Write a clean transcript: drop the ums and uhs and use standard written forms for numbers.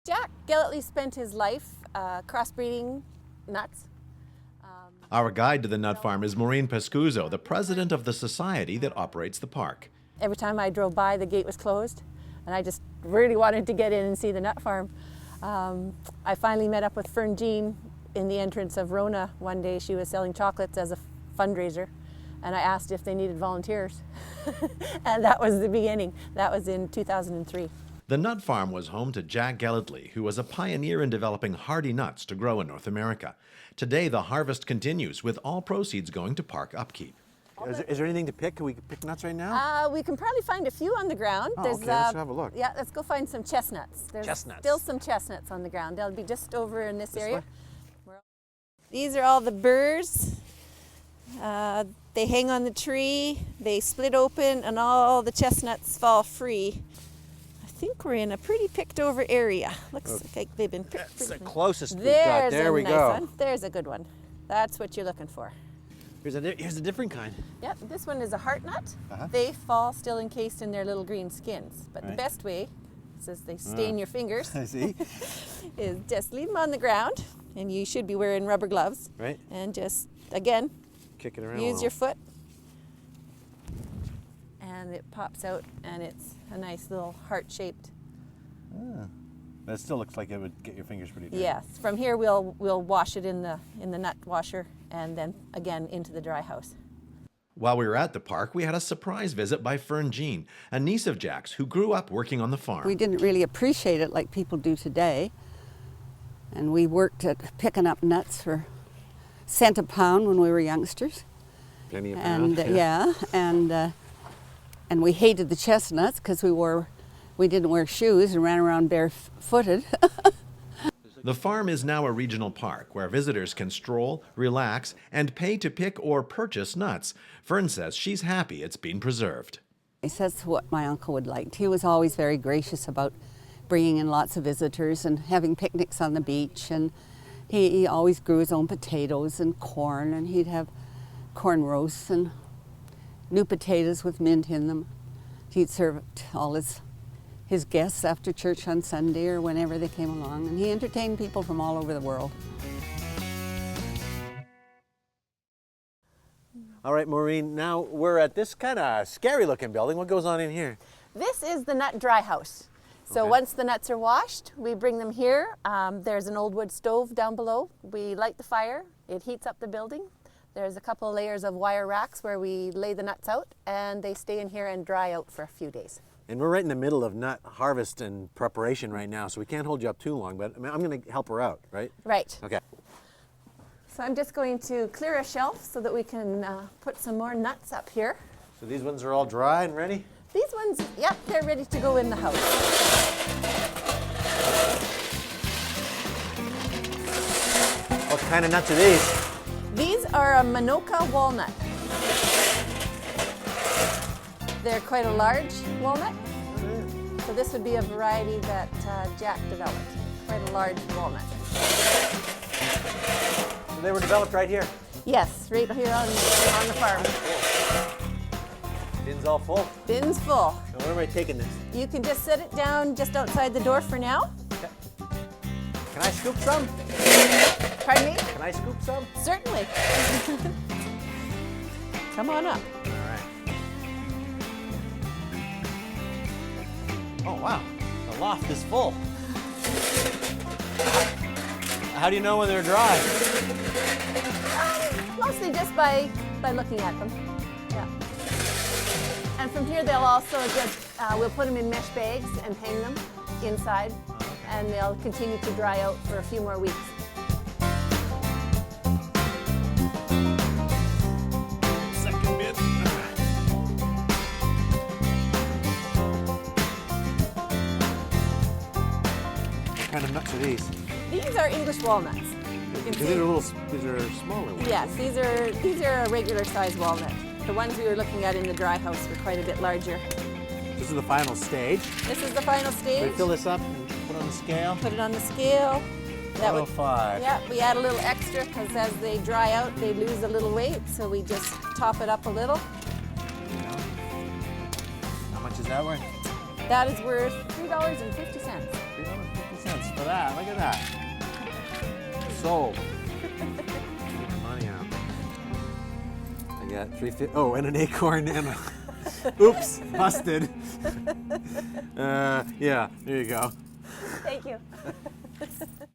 Jack Gellatly spent his life crossbreeding nuts. Our guide to the nut farm is Maureen Pescuzzo, the president of the society that operates the park. Every time I drove by, the gate was closed, and I just really wanted to get in and see the nut farm. I finally met up with Fern Jean in the entrance of Rona one day. She was selling chocolates as a fundraiser, and I asked if they needed volunteers. And that was the beginning. That was in 2003. The nut farm was home to Jack Gellatly, who was a pioneer in developing hardy nuts to grow in North America. Today, the harvest continues, with all proceeds going to park upkeep. Is there anything to pick? Can we pick nuts right now? We can probably find a few on the ground. Oh, okay, let's have a look. Yeah, let's go find some chestnuts. There's Chestnuts. still some chestnuts on the ground. They'll be just over in this area. way? These are all the burrs. They hang on the tree, they split open, and all the chestnuts fall free. I think we're in a pretty picked over area. Looks like they've been picked. That's the closest we've got. There we go. One. There's a good one. That's what you're looking for. Here's a different kind. Yep, this one is a heart nut. They fall still encased in their little green skins. But the best way, since they stain your fingers, I see. is just leave them on the ground, and you should be wearing rubber gloves. Right. And just, again, kick it around. use your foot, and it pops out, and it's a nice little heart-shaped. That still looks like it would get your fingers pretty dirty. Yes. From here, we'll wash it in the nut washer, and then again into the dry house. While we were at the park, we had a surprise visit by Fern Jean, a niece of Jack's who grew up working on the farm. We didn't really appreciate it like people do today, and we worked at picking up nuts for cent a pound when we were youngsters. Penny a pound. And and we hated the chestnuts because we didn't wear shoes and ran around barefooted. The farm is now a regional park where visitors can stroll, relax, and pay to pick or purchase nuts. Fern says she's happy it's been preserved. That's what my uncle would like. He was always very gracious about bringing in lots of visitors and having picnics on the beach, and he always grew his own potatoes and corn, and he'd have corn roasts and new potatoes with mint in them. He'd serve it to all his guests after church on Sunday or whenever they came along, and he entertained people from all over the world. All right, Maureen, now we're at this kind of scary looking building. What goes on in here? This is the nut dry house. So once the nuts are washed, we bring them here. There's an old wood stove down below. We light the fire. It heats up the building. There's a couple of layers of wire racks where we lay the nuts out, and they stay in here and dry out for a few days. And we're right in the middle of nut harvest and preparation right now, so we can't hold you up too long, but I'm going to help her out, right? Right. Okay. So I'm just going to clear a shelf so that we can put some more nuts up here. So these ones are all dry and ready? These ones, yep, they're ready to go in the house. What kind of nuts are these? These are a Manoka walnut. They're quite a large walnut. So this would be a variety that Jack developed. Quite a large walnut. So they were developed right here? Yes, right here on the farm. Bin's all full? Bin's full. So where am I taking this? You can just set it down just outside the door for now. Okay. Can I scoop some? Pardon me? Can I scoop some? Certainly. Come on up. All right. Oh, wow. The loft is full. How do you know when they're dry? Mostly just by looking at them. Yeah. And from here they'll also just, we'll put them in mesh bags and hang them inside. And they'll continue to dry out for a few more weeks. Second bit. What kind of nuts are these? These are English walnuts. These are smaller ones. Yes, these are a regular size walnut. The ones we were looking at in the dry house were quite a bit larger. This is the final stage. This is the final stage. We fill this up and put it on the scale. Put it on the scale. That would, 105. yeah, we add a little extra because as they dry out, they lose a little weight. So we just top it up a little. How much is that worth? That is worth $3.50. $3.50. for that. Look at that. Sold. Get the money out. I got 350. Oh, and an acorn and a. Oops, busted. Yeah, there you go. Thank you.